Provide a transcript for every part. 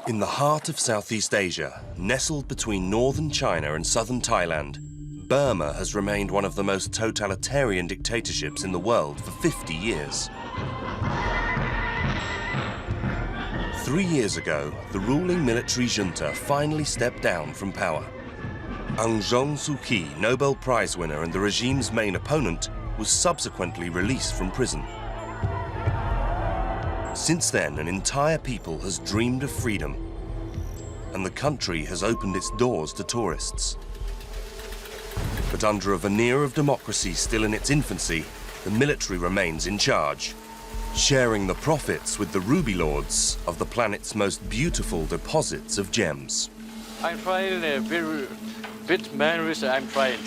In the heart of Southeast Asia, nestled between northern China and southern Thailand, Burma has remained one of the most totalitarian dictatorships in the world for 50 years. 3 years ago, the ruling military junta finally stepped down from power. Aung San Suu Kyi, Nobel Prize winner and the regime's main opponent, was subsequently released from prison. Since then, an entire people has dreamed of freedom, and the country has opened its doors to tourists. But under a veneer of democracy still in its infancy, the military remains in charge, sharing the profits with the ruby lords of the planet's most beautiful deposits of gems. I'm trying a bit Myanmarese, I'm trying.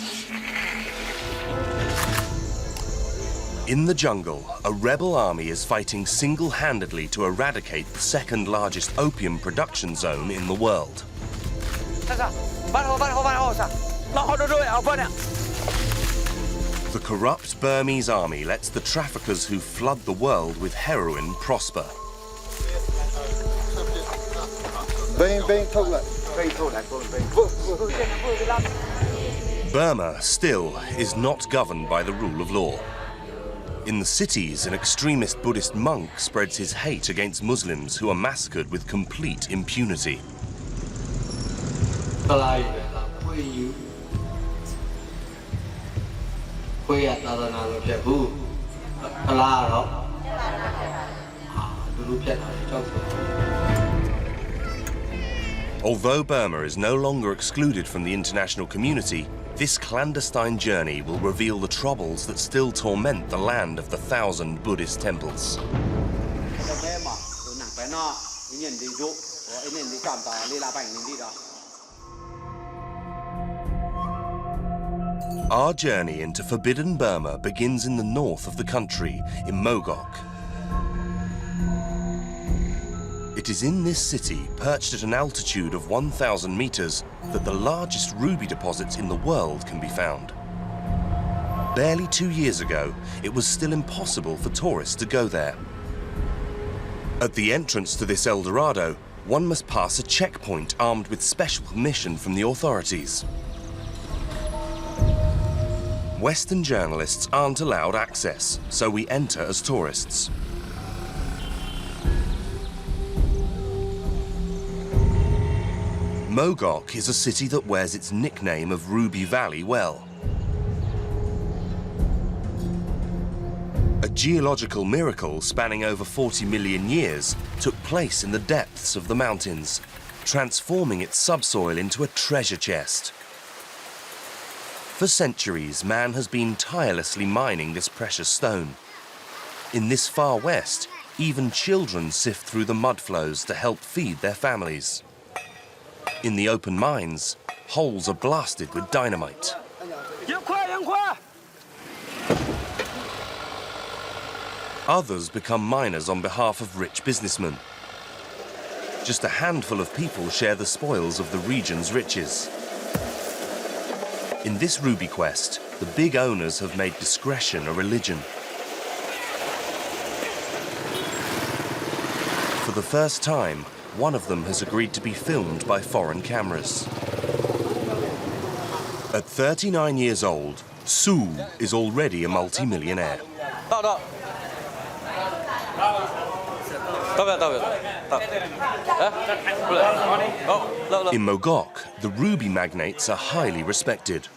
In the jungle, a rebel army is fighting single-handedly to eradicate the second largest opium production zone in the world. The corrupt Burmese army lets the traffickers who flood the world with heroin prosper. Burma still is not governed by the rule of law. In the cities, an extremist Buddhist monk spreads his hate against Muslims who are massacred with complete impunity. Although Burma is no longer excluded from the international community, this clandestine journey will reveal the troubles that still torment the land of the 1,000 Buddhist temples. Our journey into forbidden Burma begins in the north of the country, in Mogok. It is in this city, perched at an altitude of 1,000 meters, that the largest ruby deposits in the world can be found. Barely 2 years ago, it was still impossible for tourists to go there. At the entrance to this El Dorado, one must pass a checkpoint armed with special permission from the authorities. Western journalists aren't allowed access, so we enter as tourists. Mogok is a city that wears its nickname of Ruby Valley well. A geological miracle spanning over 40 million years took place in the depths of the mountains, transforming its subsoil into a treasure chest. For centuries, man has been tirelessly mining this precious stone. In this far west, even children sift through the mud flows to help feed their families. In the open mines, holes are blasted with dynamite. Others become miners on behalf of rich businessmen. Just a handful of people share the spoils of the region's riches. In this ruby quest, the big owners have made discretion a religion. For the first time, one of them has agreed to be filmed by foreign cameras. At 39 years old, Su is already a multi-millionaire. In Mogok, the ruby magnates are highly respected.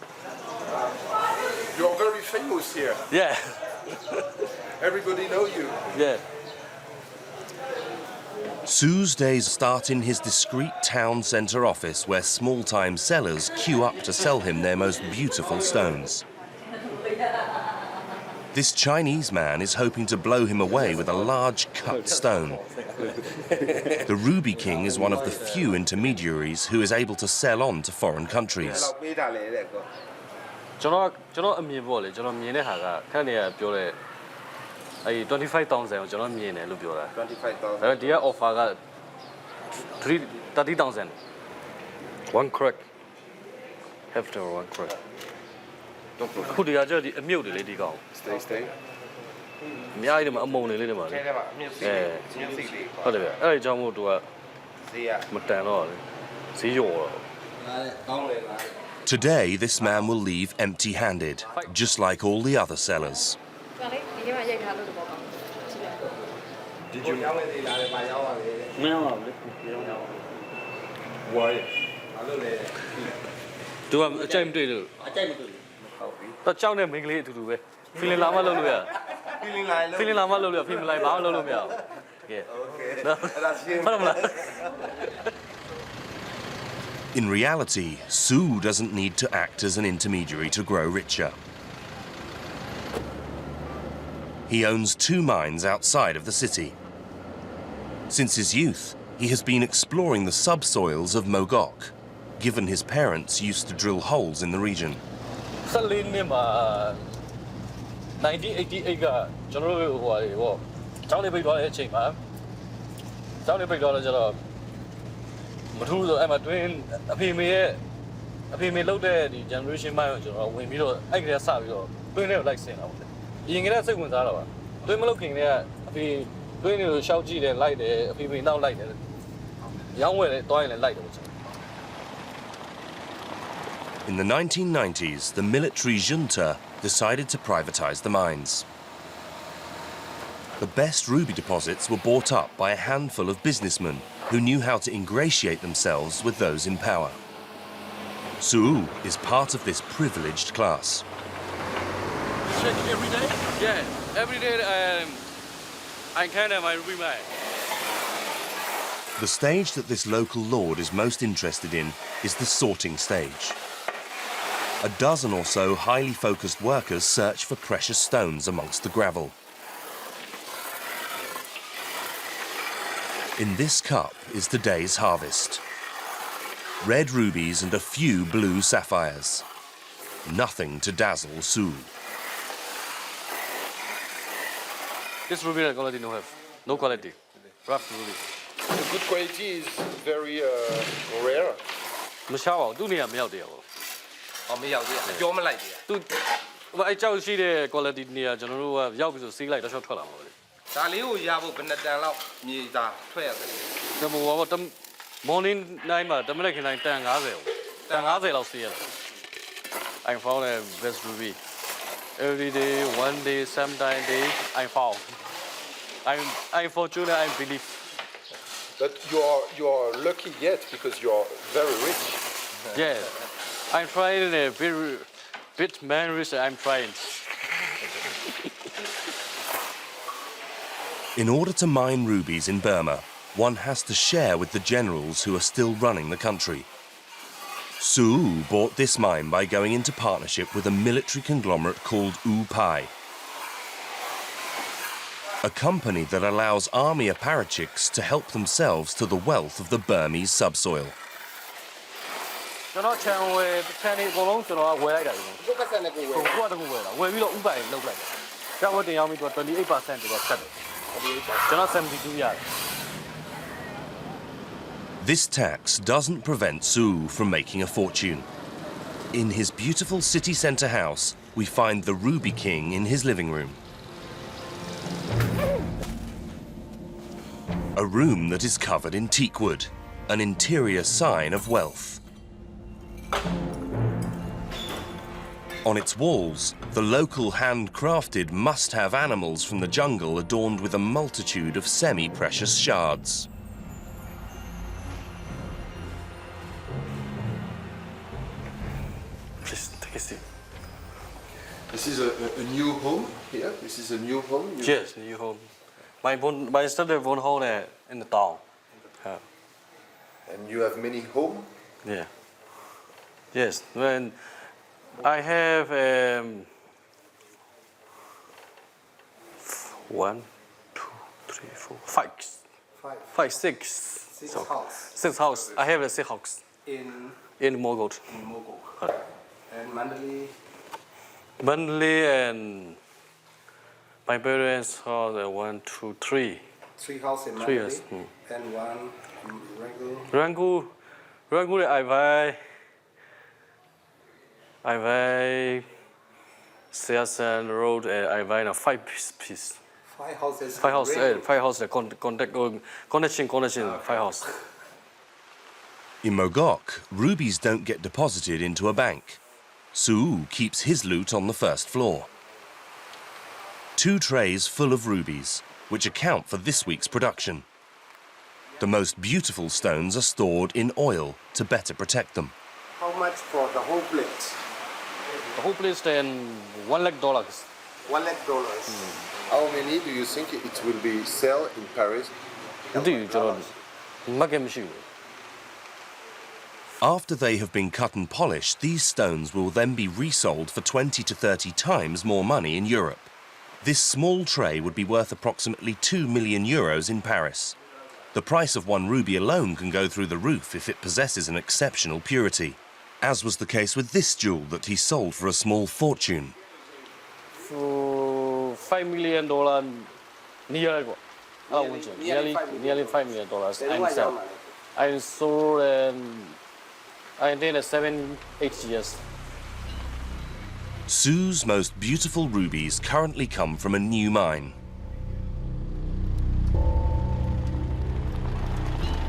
You're very famous here. Yeah. Everybody know you. Yeah. Su's days start in his discreet town centre office where small-time sellers queue up to sell him their most beautiful stones. This Chinese man is hoping to blow him away with a large cut stone. The Ruby King is one of the few intermediaries who is able to sell on to foreign countries. I 25,000 ကျွန်တော်မြင်တယ်လို့ပြောတာ 25,000 ဒီက offer က 30,000 one crack after one crack ခုဒီကကျဒီအမြုပ်တွေလေဒီကောင် stay အများကြီးဒီမှာအမုံတွေလေးတွေမှာလေဟုတ်တယ်ဗျအဲ့ဒါကြောင့်မို့သူက မတန်တော့လေဈေးရော်တော့ Today, this man will leave empty-handed, just like all the other sellers. Did you? Why? သူကအကြိုက်မတွေ့လို့တော့ကြောက်တဲ့မိန်းကလေးအတူတူပဲ feeling လာမှလုပ်လို့ရ feeling လာမှလုပ်လို့ feeling မလိုက်ဘာမှလုပ်လို့မရဘူးတကယ် ဟုတ်မလား In reality, Sue doesn't need to act as an intermediary to grow richer. He owns 2 mines outside of the city. Since his youth, he has been exploring the subsoils of Mogok, given his parents used to drill holes in the region. 14နှစ်မှာ1988ကကျွန်တော်တို့ဟိုဟာတွေပေါ့ကျောင်းလေးပိတ်သွားတဲ့အချိန်မှာကျောင်းလေးပိတ်သွားတော့ကျတော့မထူးဆိုအဲ့မှာတွင်းအဖေမေလောက်တဲ့ဒီ generation မိုင်းကိုကျွန်တော်ဝင်ပြီးတော့အဲ့ကလေးစပြီးတော့တွင်းထဲကိုလိုက်ဆင်တာပေါ့အရင်ကတည်းကစိတ်ဝင်စားတာပါတွင်းမလောက်ခင်တည်းကအဖေတွင်းတွေကိုရှောက်ကြည့်တယ်လိုက်တယ်အဖေမေနောက်လိုက်တယ်ရောင်းဝယ်တယ်တွားရင်လည်းလိုက်တယ်ပေါ့ In the 1990s, the military junta decided to privatize the mines. The best ruby deposits were bought up by a handful of businessmen who knew how to ingratiate themselves with those in power. Suu is part of this privileged class. Check every day? Yeah, every day I can have my ruby mine. The stage that this local lord is most interested in is the sorting stage. A dozen or so highly focused workers search for precious stones amongst the gravel. In this cup is the day's harvest. Red rubies and a few blue sapphires. Nothing to dazzle Sue. This ruby quality no have. No quality. Rough ruby. The good quality is very rare. မရှားပါဘူးသူ့နေရာမရောက်သေးဘူး မရောက်သေးဘူးပြောမလိုက်သေး သူအဲ့ကြောက်ရှိတဲ့ quality နေရာကျွန်တော်တို့ကရောက်ပြီဆိုစီးလိုက်တော့ရှော့ထွက်လာမှာပဲ ဒါလေးကိုရဖို့ဘယ်နှစ်တန်လောက်မြေသာထွက်ရတယ် ဒါမှမဟုတ် morning 9မှာတမနက်ခင်းတိုင်းတန်50ပေါ့တန်50လောက်စီးရတယ် I found a best ruby every day one day sometime day I found I fortunate I believe But you are lucky yet because you are very rich. yeah I'm trying a bit man rich I'm trying In order to mine rubies in Burma, one has to share with the generals who are still running the country. Suu bought this mine by going into partnership with a military conglomerate called U Pai, a company that allows army apparatchiks to help themselves to the wealth of the Burmese subsoil. ကျွန်တော်ချန်ဝယ်ချန်နေအကုန်လုံးကျွန်တော်ကဝယ်လိုက်တာဒီကိုပတ်စံနဲ့ကိုဝယ်ကိုကတကူဝယ်တာဝယ်ပြီးတော့ဥပိုင်လောက်လိုက်တယ်။ကျောင်းဝတ်တင်ရောက်ပြီးတော့ 28% တော့ဆက်တယ်။ကျွန်တော်72ရတယ် This tax doesn't prevent Suu from making a fortune. In his beautiful city centre house, we find the Ruby King in his living room. A room that is covered in teakwood, an interior sign of wealth. On its walls, the local handcrafted must-have animals from the jungle adorned with a multitude of semi-precious shards. Please take a seat. This is a new home here. This is a new home. Yes, new home. My study one home in the town. And you have many home. Yeah. Yes, when I have 1, 2, 3, 4, 5, 6. So, house 6 house. I have a 6 house in Mogok. Mogok. And Monthly and my parents have 1, 2, 3. 3 house in 3 years. and 1 Rangoon. Rangoon I buy Siasan Road and I buy a 5 piece. 5 houses. 5 house, 5 house connection, 5 house. In Mogok, rubies don't get deposited into a bank. Suu keeps his loot on the first floor. 2 trays full of rubies, which account for this week's production. The most beautiful stones are stored in oil to better protect them. How much for the whole plate? The whole place then $1 lakh. $1 lakh. How many do you think it will be sell in Paris? After they have been cut and polished, these stones will then be resold for 20 to 30 times more money in Europe. This small tray would be worth approximately 2 million euros in Paris. The price of 1 ruby alone can go through the roof if it possesses an exceptional purity, as was the case with this jewel that he sold for a small fortune. For $5 million, nearly $5 million. I sold I did 7-8 years. Suu's most beautiful rubies currently come from a new mine.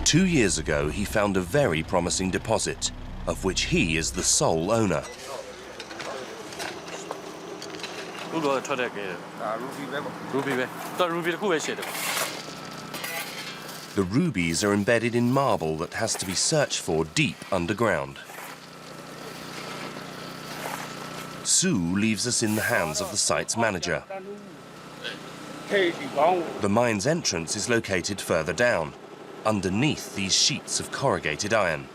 2 years ago, he found a very promising deposit, of which he is the sole owner. The rubies are embedded in marble that has to be searched for deep underground. Suu leaves us in the hands of the site's manager. The mine's entrance is located further down, underneath these sheets of corrugated iron.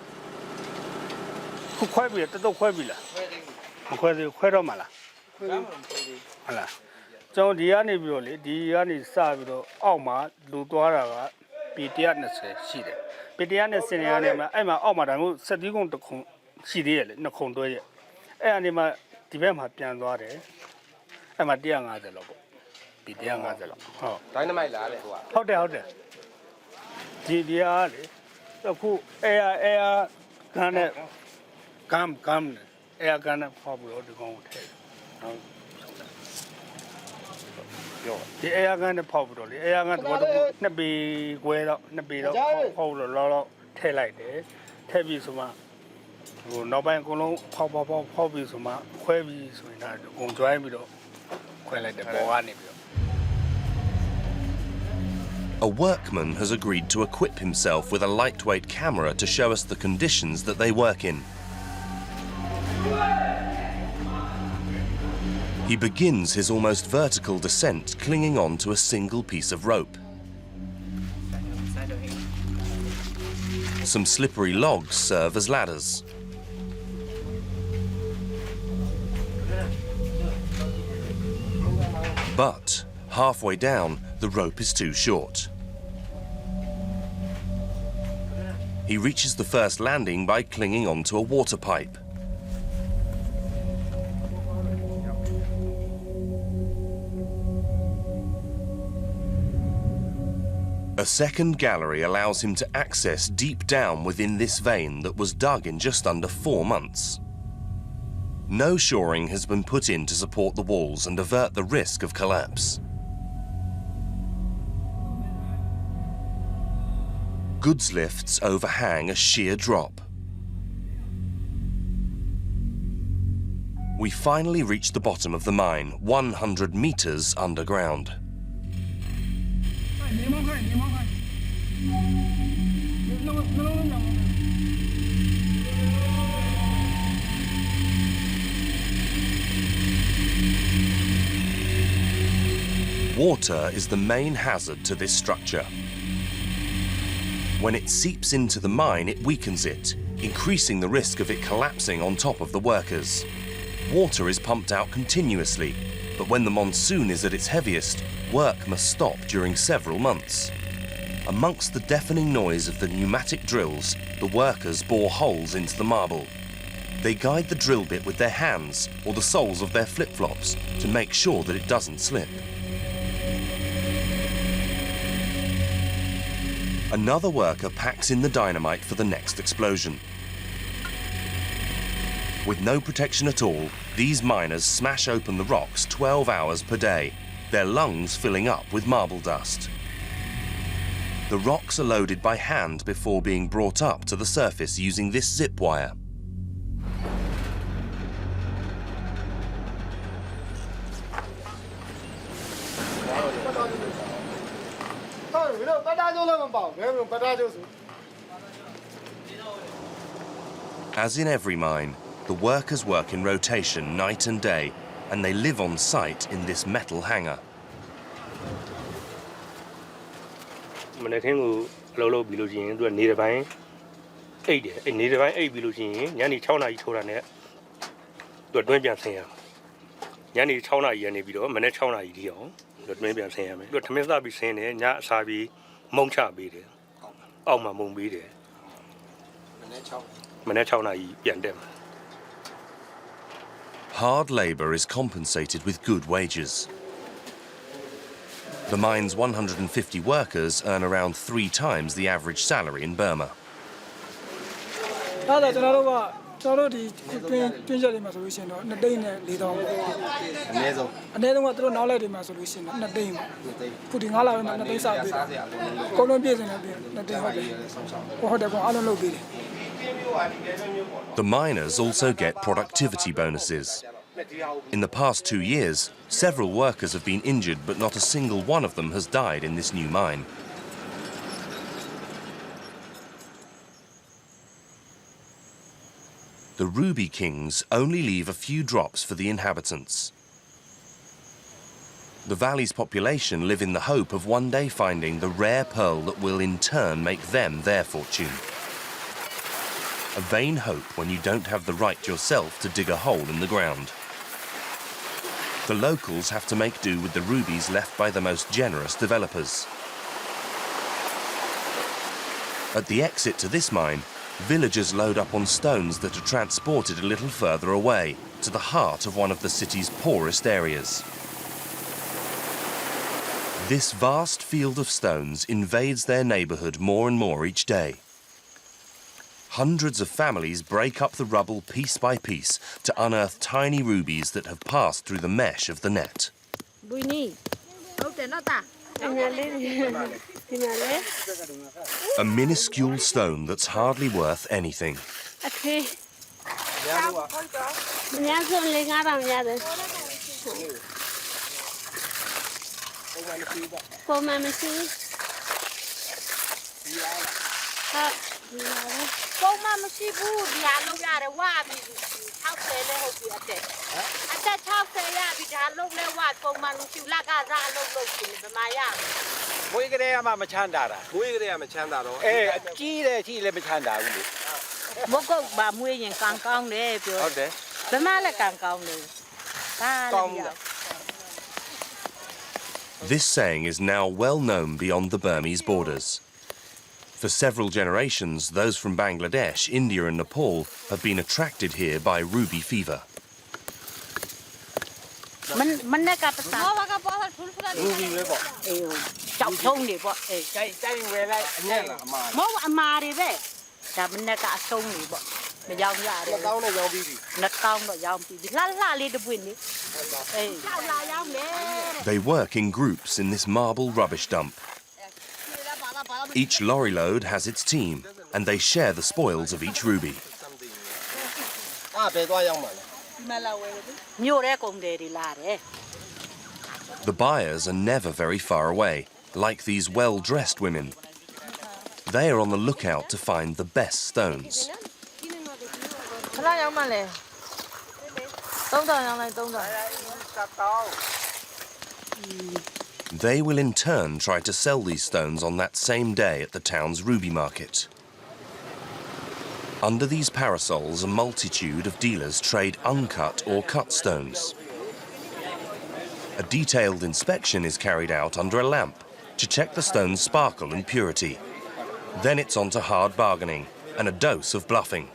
A workman has agreed to equip himself with a lightweight camera to show us the conditions that they work in. He begins his almost vertical descent clinging on to a single piece of rope. Some slippery logs serve as ladders. But halfway down, the rope is too short. He reaches the first landing by clinging onto a water pipe. A second gallery allows him to access deep down within this vein that was dug in just under 4 months. No shoring has been put in to support the walls and avert the risk of collapse. Goods lifts overhang a sheer drop. We finally reach the bottom of the mine, 100 meters underground. Water is the main hazard to this structure. When it seeps into the mine, it weakens it, increasing the risk of it collapsing on top of the workers. Water is pumped out continuously, but when the monsoon is at its heaviest, work must stop during several months. Amongst the deafening noise of the pneumatic drills, the workers bore holes into the marble. They guide the drill bit with their hands or the soles of their flip-flops to make sure that it doesn't slip. Another worker packs in the dynamite for the next explosion. With no protection at all, these miners smash open the rocks 12 hours per day, their lungs filling up with marble dust. The rocks are loaded by hand before being brought up to the surface using this zip wire. As in every mine, the workers work in rotation night and day, and they live on site in this metal hangar. Hard labour is compensated with good wages. The mine's 150 workers earn around 3 times the average salary in Burma. The miners also get productivity bonuses. In the past 2 years, several workers have been injured, but not a single one of them has died in this new mine. The Ruby Kings only leave a few drops for the inhabitants. The valley's population live in the hope of one day finding the rare pearl that will in turn make them their fortune. A vain hope when you don't have the right yourself to dig a hole in the ground. The locals have to make do with the rubies left by the most generous developers. At the exit to this mine, villagers load up on stones that are transported a little further away, to the heart of one of the city's poorest areas. This vast field of stones invades their neighbourhood more and more each day. Hundreds of families break up the rubble piece by piece to unearth tiny rubies that have passed through the mesh of the net. A minuscule stone that's hardly worth anything. This saying is now well known beyond the Burmese borders. For several generations, those from Bangladesh, India and Nepal have been attracted here by ruby fever. They work in groups in this marble rubbish dump. Each lorry load has its team, and they share the spoils of each ruby. The buyers are never very far away, like these well-dressed women. They are on the lookout to find the best stones. They will in turn try to sell these stones on that same day at the town's ruby market. Under these parasols, a multitude of dealers trade uncut or cut stones. A detailed inspection is carried out under a lamp to check the stone's sparkle and purity. Then it's on to hard bargaining and a dose of bluffing.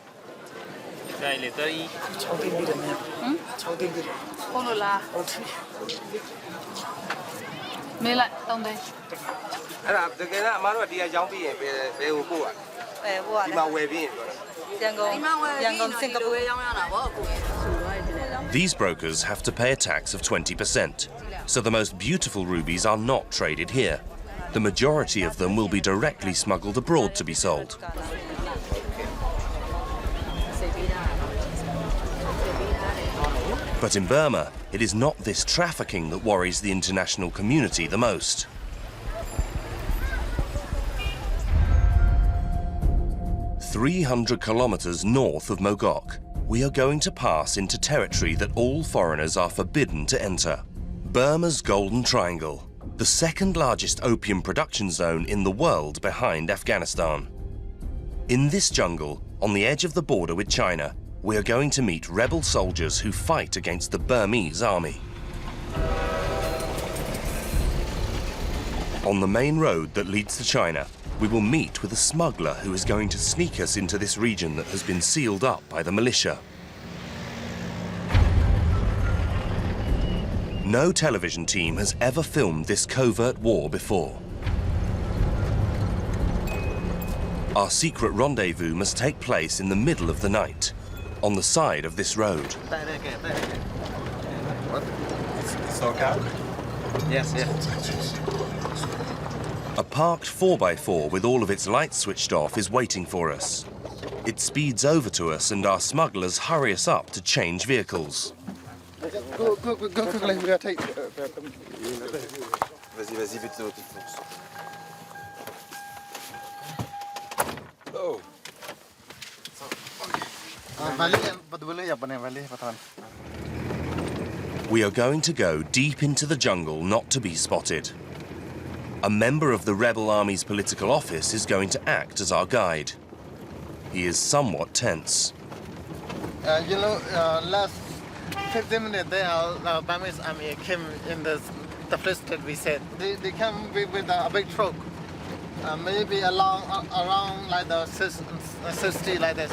These brokers have to pay a tax of 20%, so the most beautiful rubies are not traded here. The majority of them will be directly smuggled abroad to be sold. But in Burma, it is not this trafficking that worries the international community the most. "300 kilometers north of Mogok, we are going to pass into territory that all foreigners are forbidden to enter. Burma's Golden Triangle, the second largest opium production zone in the world behind Afghanistan. In this jungle, on the edge of the border with China, we are going to meet rebel soldiers who fight against the Burmese army. On the main road that leads to China, we will meet with a smuggler who is going to sneak us into this region that has been sealed up by the militia. No television team has ever filmed this covert war before. Our secret rendezvous must take place in the middle of the night, on the side of this road. It's okay? Yes, yes. A parked 4x4 with all of its lights switched off is waiting for us. It speeds over to us and our smugglers hurry us up to change vehicles. Go quickly, we are taking. Vas-y, vite, Oh. We are going to go deep into the jungle not to be spotted. A member of the rebel army's political office is going to act as our guide. He is somewhat tense. Last 15 minutes, the Burmese army came in the place that we said. They came with a big truck, maybe around like the 60 like this.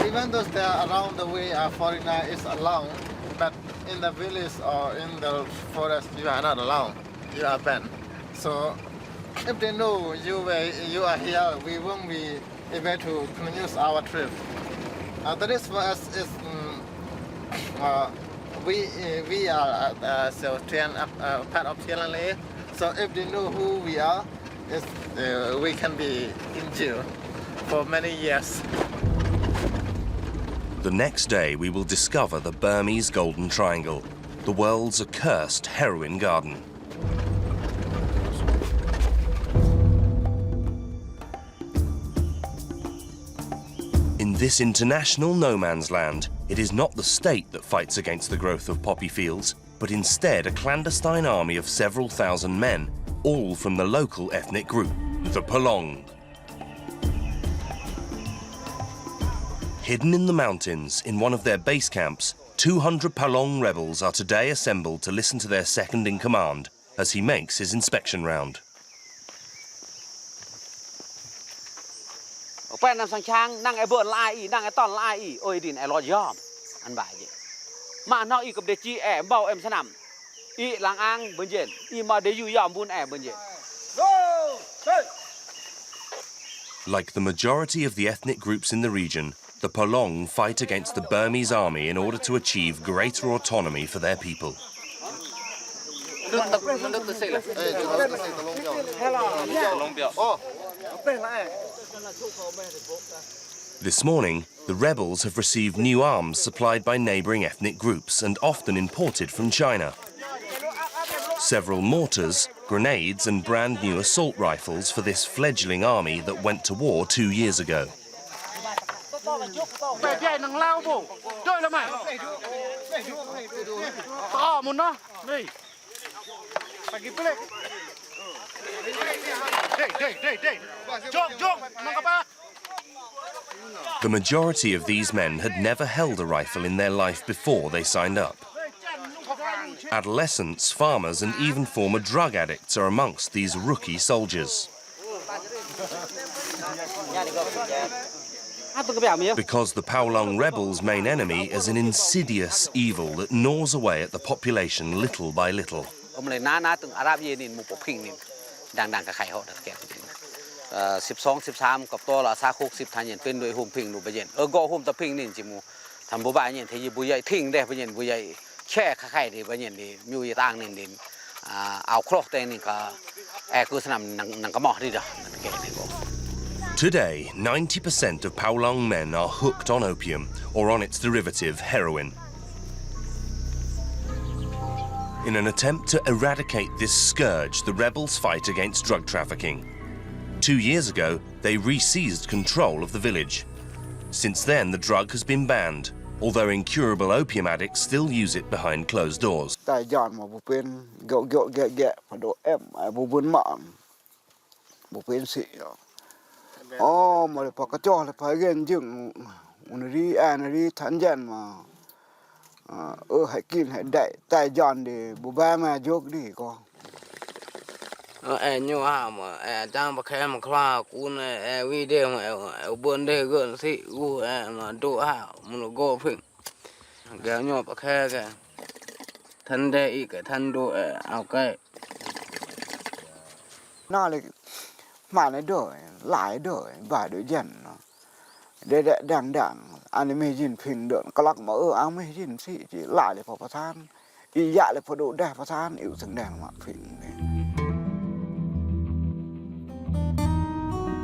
Even though they are around the way, a foreigner is allowed, but in the village or in the forest, you are not allowed. You are banned. So if they know you are here, we won't be able to continue our trip. The risk for us is we are part of TNLA. So if they know who we are, we can be in jail for many years. The next day, we will discover the Burmese Golden Triangle, the world's accursed heroin garden. In this international no man's land, it is not the state that fights against the growth of poppy fields, but instead a clandestine army of several thousand men, all from the local ethnic group, the Palong. Hidden in the mountains, in one of their base camps, 200 Palong rebels are today assembled to listen to their second-in-command as he makes his inspection round. Like the majority of the ethnic groups in the region, the Palong fight against the Burmese army in order to achieve greater autonomy for their people. This morning, the rebels have received new arms supplied by neighbouring ethnic groups and often imported from China. Several mortars, grenades and brand new assault rifles for this fledgling army that went to war 2 years ago. The majority of these men had never held a rifle in their life before they signed up. Adolescents, farmers and even former drug addicts are amongst these rookie soldiers. Because the Palong rebels' main enemy is an insidious evil that gnaws away at the population little by little. Today, 90% of Palong men are hooked on opium or on its derivative, heroin. In an attempt to eradicate this scourge, the rebels fight against drug trafficking. 2 years ago, they re-seized control of the village. Since then, the drug has been banned, although incurable opium addicts still use it behind closed doors.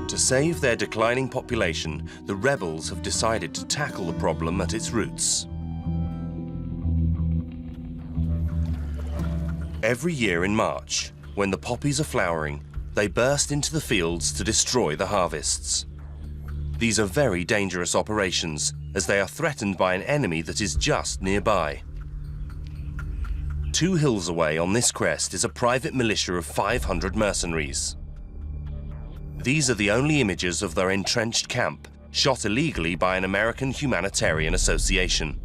To save their declining population, the rebels have decided to tackle the problem at its roots. Every year in March, when the poppies are flowering, they burst into the fields to destroy the harvests. These are very dangerous operations, as they are threatened by an enemy that is just nearby. 2 hills away on this crest is a private militia of 500 mercenaries. These are the only images of their entrenched camp, shot illegally by an American humanitarian association.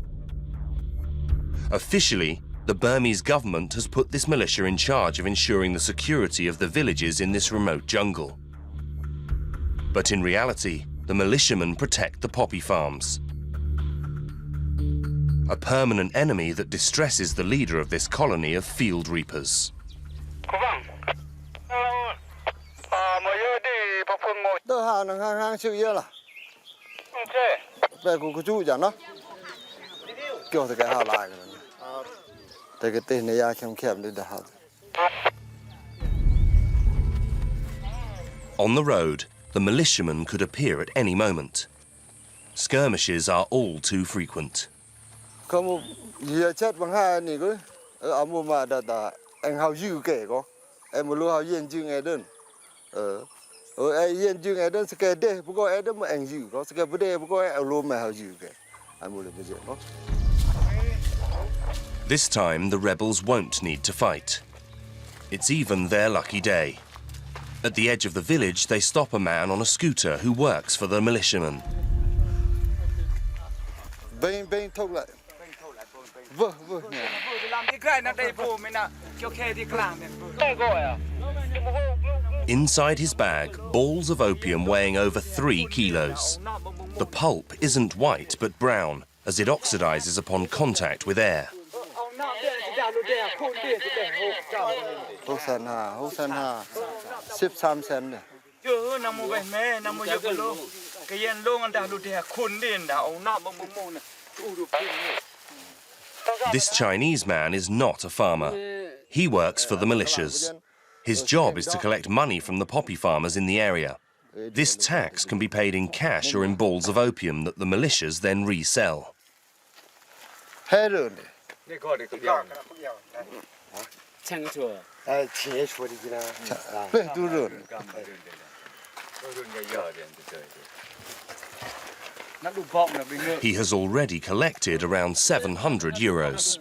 Officially, the Burmese government has put this militia in charge of ensuring the security of the villages in this remote jungle. But in reality, the militiamen protect the poppy farms. A permanent enemy that distresses the leader of this colony of field reapers. On the road, the militiamen could appear at any moment. Skirmishes are all too frequent. This time, the rebels won't need to fight. It's even their lucky day. At the edge of the village, they stop a man on a scooter who works for the militiamen. Inside his bag, balls of opium weighing over 3 kilos. The pulp isn't white but brown, as it oxidizes upon contact with air. This Chinese man is not a farmer. He works for the militias. His job is to collect money from the poppy farmers in the area. This tax can be paid in cash or in balls of opium that the militias then resell. He has already collected around 700 euros.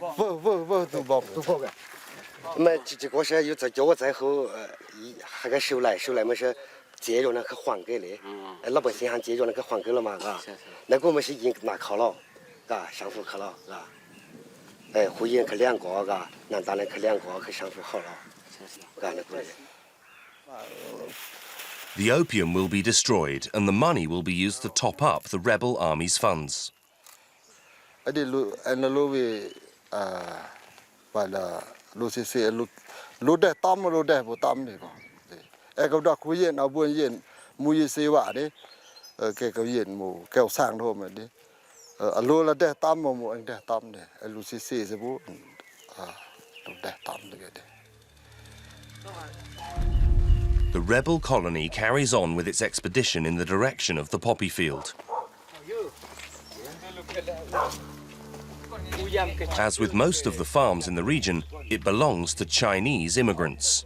The opium will be destroyed and the money will be used to top up the rebel army's funds. The rebel colony carries on with its expedition in the direction of the poppy field. As with most of the farms in the region, it belongs to Chinese immigrants.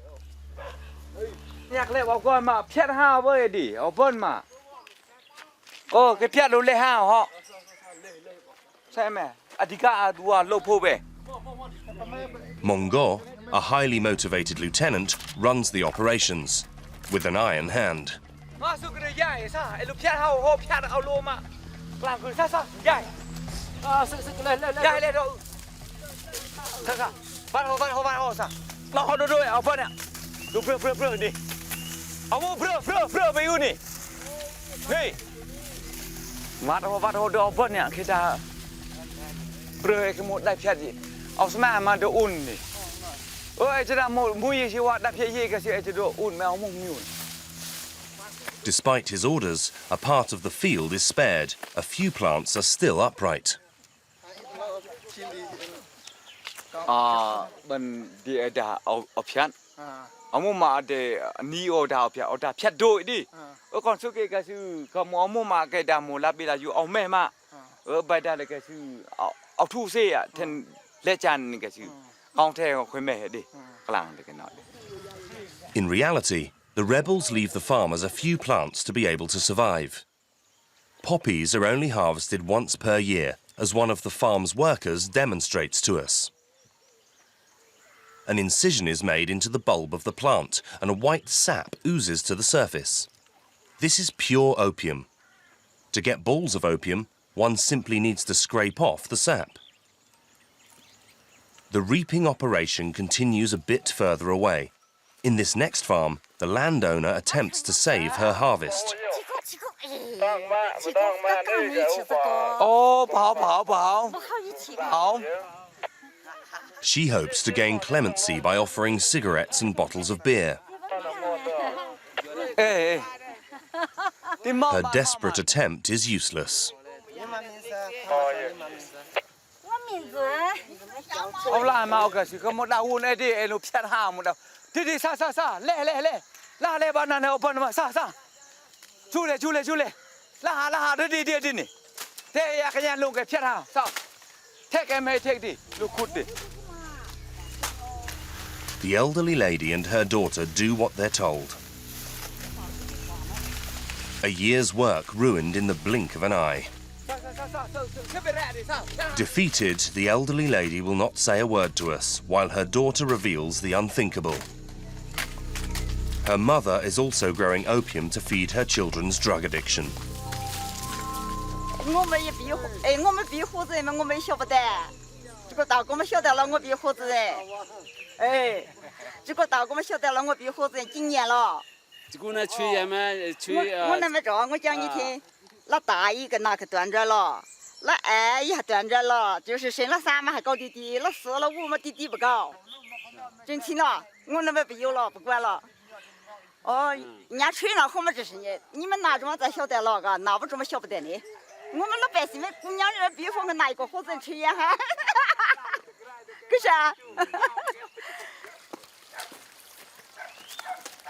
Mongo, a highly motivated lieutenant, runs the operations with an iron hand. Despite his orders, a part of the field is spared. A few plants are still upright. In reality, the rebels leave the farmers a few plants to be able to survive. Poppies are only harvested once per year, as one of the farm's workers demonstrates to us. An incision is made into the bulb of the plant, and a white sap oozes to the surface. This is pure opium. To get balls of opium, one simply needs to scrape off the sap. The reaping operation continues a bit further away. In this next farm, the landowner attempts to save her harvest. She hopes to gain clemency by offering cigarettes and bottles of beer. Her desperate attempt is useless. The elderly lady and her daughter do what they're told. A year's work ruined in the blink of an eye. Defeated, the elderly lady will not say a word to us, while her daughter reveals the unthinkable. Her mother is also growing opium to feed her children's drug addiction.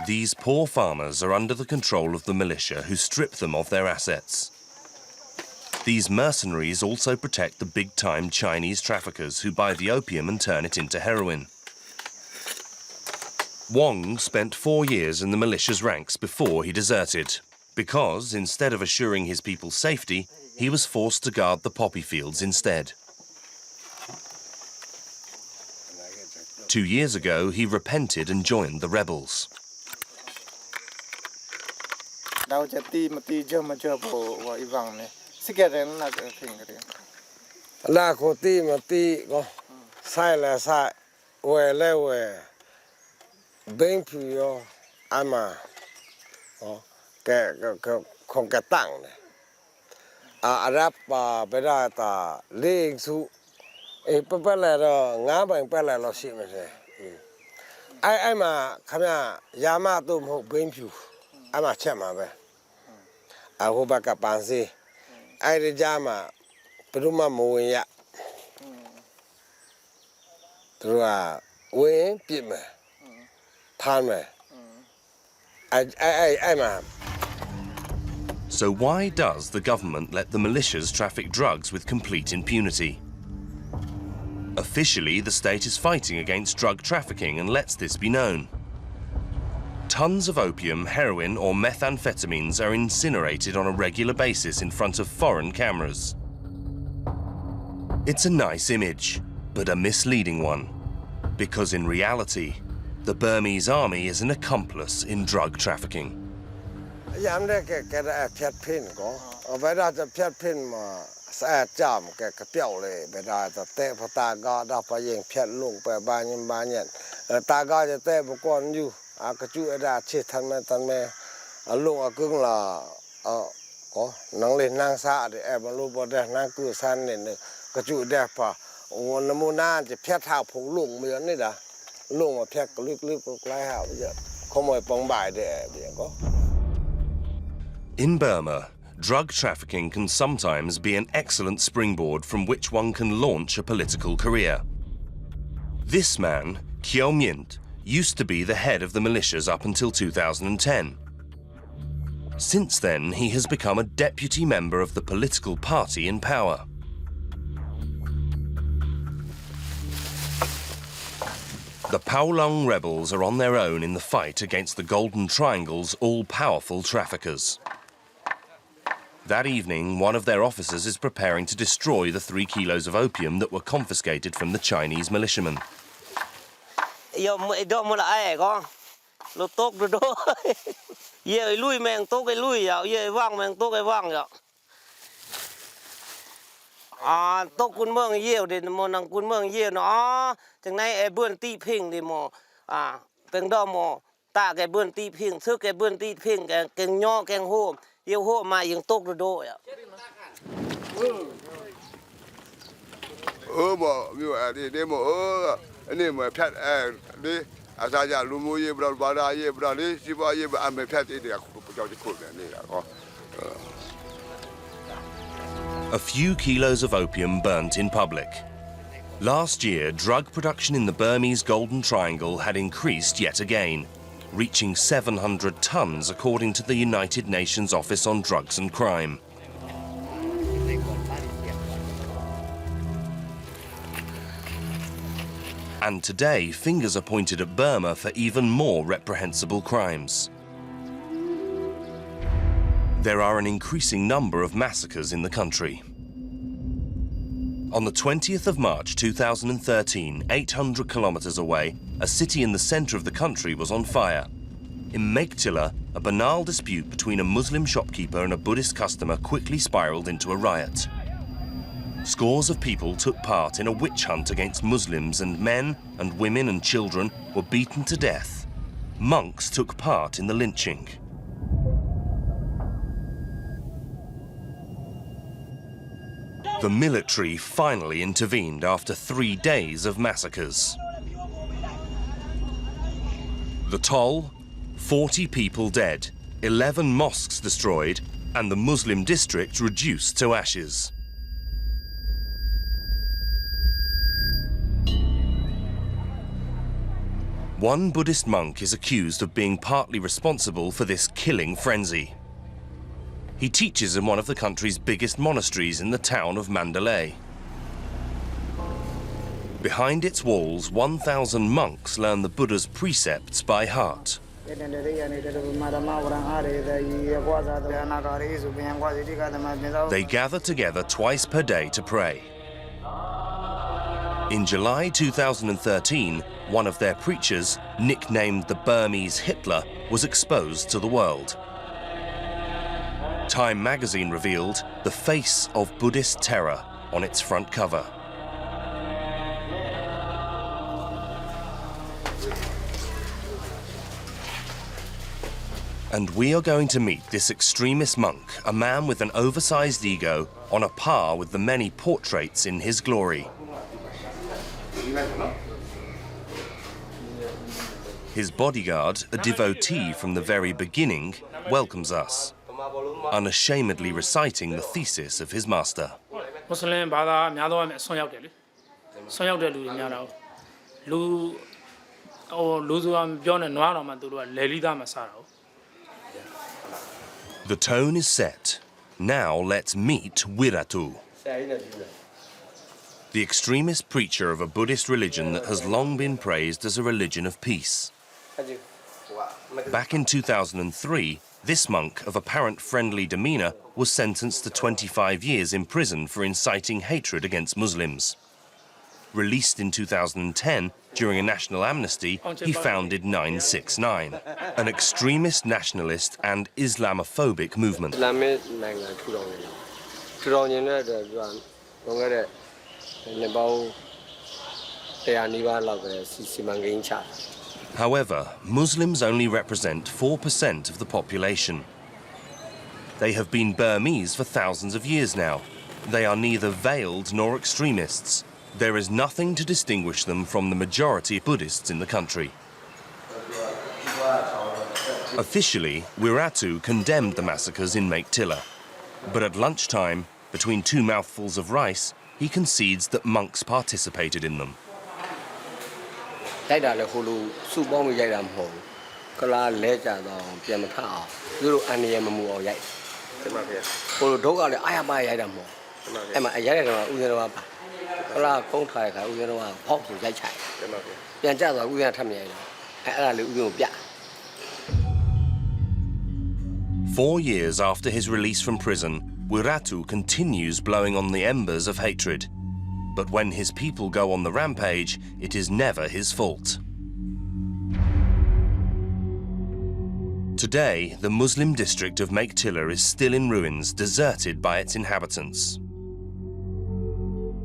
These poor farmers are under the control of the militia, who strip them of their assets. These mercenaries also protect the big-time Chinese traffickers who buy the opium and turn it into heroin. Wong spent 4 years in the militia's ranks before he deserted, because instead of assuring his people's safety, he was forced to guard the poppy fields instead. 2 years ago, he repented and joined the rebels. So why does the government let the militias traffic drugs with complete impunity? Officially, the state is fighting against drug trafficking and lets this be known. Tons of opium, heroin or methamphetamines are incinerated on a regular basis in front of foreign cameras. It's a nice image, but a misleading one, because in reality, the Burmese army is an accomplice in drug trafficking. In Burma, drug trafficking can sometimes be an excellent springboard from which one can launch a political career. This man, Kyo Myint, used to be the head of the militias up until 2010. Since then, he has become a deputy member of the political party in power. The Palong rebels are on their own in the fight against the Golden Triangle's all-powerful traffickers. That evening, one of their officers is preparing to destroy the 3 kilos of opium that were confiscated from the Chinese militiamen. A few kilos of opium burnt in public. Last year, drug production in the Burmese Golden Triangle had increased yet again, reaching 700 tons according to the United Nations Office on Drugs and Crime. And today, fingers are pointed at Burma for even more reprehensible crimes. There are an increasing number of massacres in the country. On the 20th of March 2013, 800 kilometers away, a city in the center of the country was on fire. In Militia, a banal dispute between a Muslim shopkeeper and a Buddhist customer quickly spiraled into a riot. Scores of people took part in a witch hunt against Muslims, and men and women and children were beaten to death. Monks took part in the lynching. The military finally intervened after 3 days of massacres. The toll? 40 people dead, 11 mosques destroyed, and the Muslim district reduced to ashes. One Buddhist monk is accused of being partly responsible for this killing frenzy. He teaches in one of the country's biggest monasteries in the town of Mandalay. Behind its walls, 1,000 monks learn the Buddha's precepts by heart. They gather together twice per day to pray. In July 2013, one of their preachers, nicknamed the Burmese Hitler, was exposed to the world. Time magazine revealed the face of Buddhist terror on its front cover. And we are going to meet this extremist monk, a man with an oversized ego, on a par with the many portraits in his glory. His bodyguard, a devotee from the very beginning, welcomes us, unashamedly reciting the thesis of his master. Muslim bada myado ame son yauk de le. Son yauk de lu nya da. Lu su am pyo ne nwa lo ma tu lu le li da ma sa da. The tone is set. Now let's meet Wira Thu, the extremist preacher of a Buddhist religion that has long been praised as a religion of peace. Back in 2003, this monk of apparent friendly demeanour was sentenced to 25 years in prison for inciting hatred against Muslims. Released in 2010, during a national amnesty, he founded 969, an extremist nationalist and Islamophobic movement. However, Muslims only represent 4% of the population. They have been Burmese for thousands of years now. They are neither veiled nor extremists. There is nothing to distinguish them from the majority of Buddhists in the country. Officially, Wira Thu condemned the massacres in Militia, but at lunchtime, between two mouthfuls of rice, he concedes that monks participated in them. Four years after his release from prison, Wira Thu continues blowing on the embers of hatred. But when his people go on the rampage, it is never his fault. Today, the Muslim district of Militia is still in ruins, deserted by its inhabitants.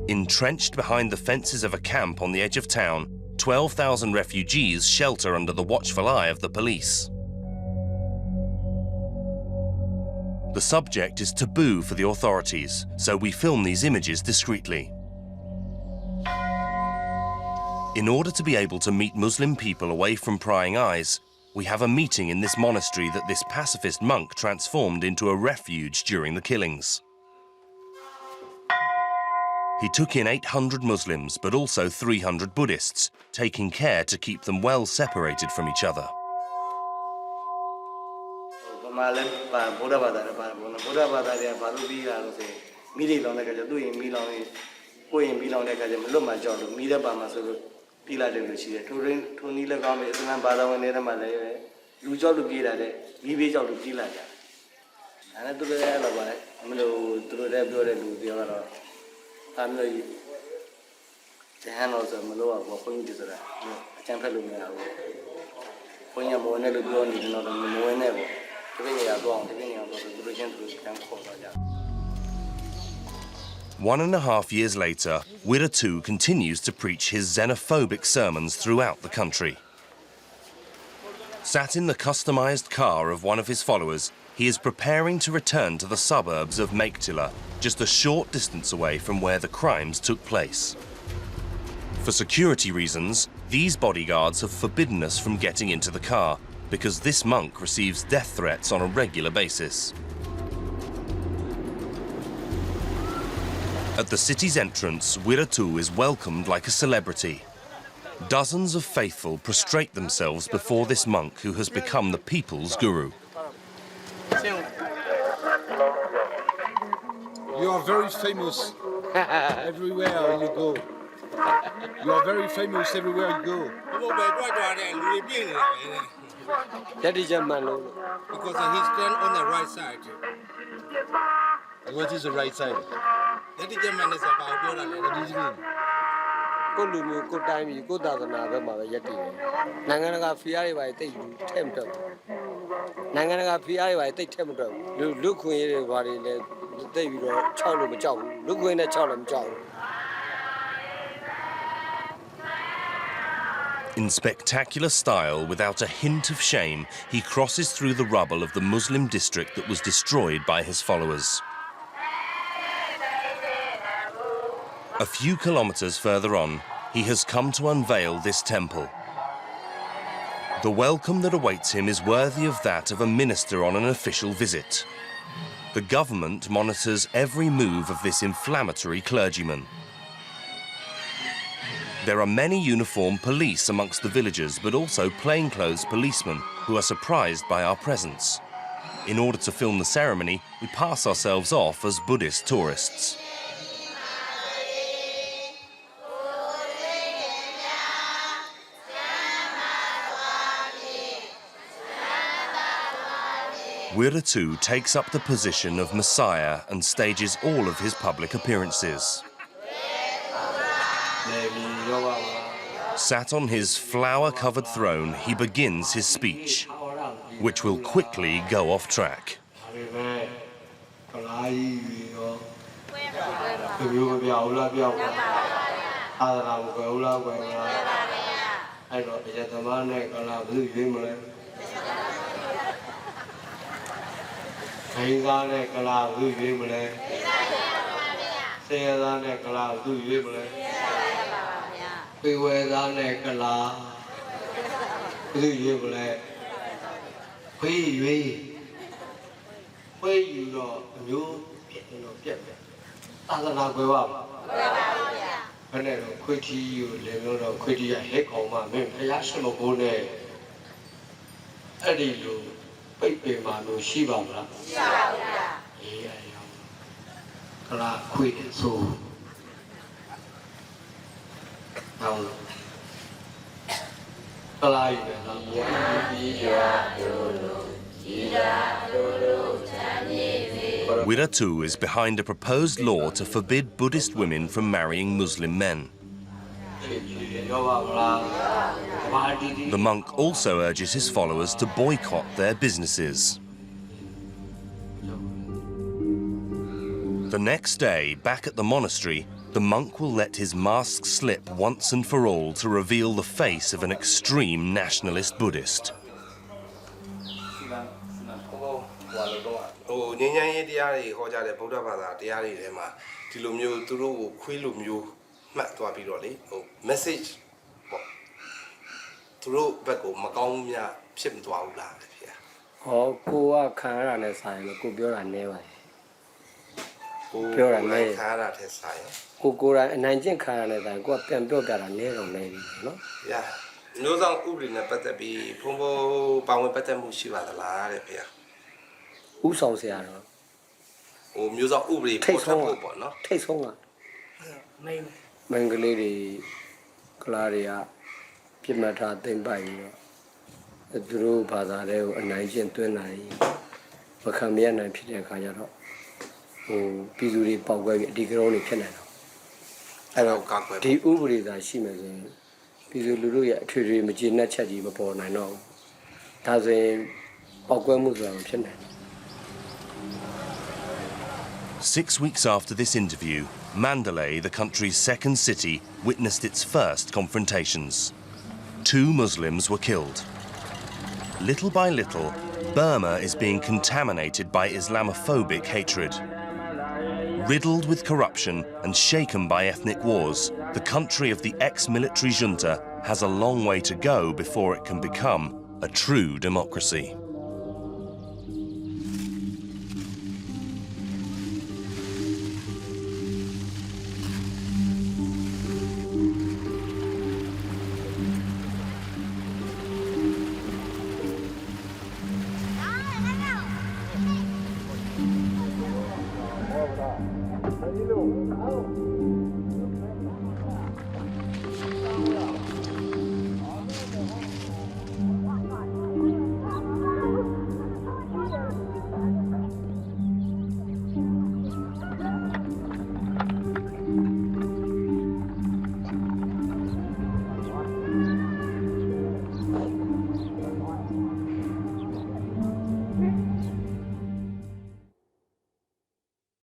Entrenched behind the fences of a camp on the edge of town, 12,000 refugees shelter under the watchful eye of the police. The subject is taboo for the authorities, so we film these images discreetly. In order to be able to meet Muslim people away from prying eyes, we have a meeting in this monastery that this pacifist monk transformed into a refuge during the killings. He took in 800 Muslims, but also 300 Buddhists, taking care to keep them well separated from each other. One and a half years later, Wira Thu continues to preach his xenophobic sermons throughout the country. Sat in the customized car of one of his followers, he is preparing to return to the suburbs of Militia, just a short distance away from where the crimes took place. For security reasons, these bodyguards have forbidden us from getting into the car, because this monk receives death threats on a regular basis. At the city's entrance, Wira Thu is welcomed like a celebrity. Dozens of faithful prostrate themselves before this monk who has become the people's guru. You are very famous everywhere you go. You are very famous everywhere you go. Because he stands on the right side. And what is the right side? That gentleman is about What does it mean? In spectacular style, without a hint of shame, he crosses through the rubble of the Muslim district that was destroyed by his followers. A few kilometers further on, he has come to unveil this temple. The welcome that awaits him is worthy of that of a minister on an official visit. The government monitors every move of this inflammatory clergyman. There are many uniformed police amongst the villagers, but also plainclothes policemen who are surprised by our presence. In order to film the ceremony, we pass ourselves off as Buddhist tourists. Wira Thu takes up the position of Messiah and stages all of his public appearances. Sat on his flower-covered throne, he begins his speech, which will quickly go off track. Wira Thu is behind a proposed law to forbid Buddhist women from marrying Muslim men. The monk also urges his followers to boycott their businesses. The next day, back at the monastery, the monk will let his mask slip once and for all to reveal the face of an extreme nationalist Buddhist. Message သူတို့ဘက်ကိုမကောင်းများဖြစ်မသွားဘူးလားဗျာဟောကိုကခံရတာနဲ့ဆိုင်လို့ကိုပြောတာနည်းပါတယ်ကိုပြောတာနည်းခံရတာတဲ့ဆိုင်ကိုယ်တိုင်အနိုင်ကျင့်ခံရတဲ့ဆိုင်ကိုကပြန်ပြောပြတာနည်းတော့နည်းပြီနော်ဗျာမျိုးဆောင်ဥပဒေနဲ့ပတ်သက်ပြီးဖုံဖုံပါဝင်ပတ်သက်မှုရှိပါသလားတဲ့ဗျာဥဆောင်ဆရာတော့ဟိုမျိုးဆောင်ဥပဒေပေါ်ထွက်ဖို့ပေါ့နော်ထိတ်ဆုံးကမင်္ဂလေးတွေကလာတွေကပြစ်မှတ်ထားသိမ့်ပိုက်ပြီးတော့သူတို့ဘာသာတွေကိုအနိုင်ကျင့်သွင်းနိုင်မခံမရနိုင်ဖြစ်တဲ့အခါကျတော့ဟိုပြည်သူတွေပေါက်ကွဲပြီးအဒီကရုံးတွေဖြစ်နိုင်တော့အဲ့တော့ဒီဥပဒေသာရှိမယ်ဆိုရင်ပြည်သူလူထုရဲ့အထွေထွေမကျေနပ်ချက်ကြီးမပေါ်နိုင်တော့ဘူးဒါဆိုရင်ပေါက်ကွဲမှုဆိုတာမဖြစ်နိုင်ဘူး 6 weeks after this interview, Mandalay, the country's second city, witnessed its first confrontations. 2 Muslims were killed. Little by little, Burma is being contaminated by Islamophobic hatred. Riddled with corruption and shaken by ethnic wars, the country of the ex-military junta has a long way to go before it can become a true democracy.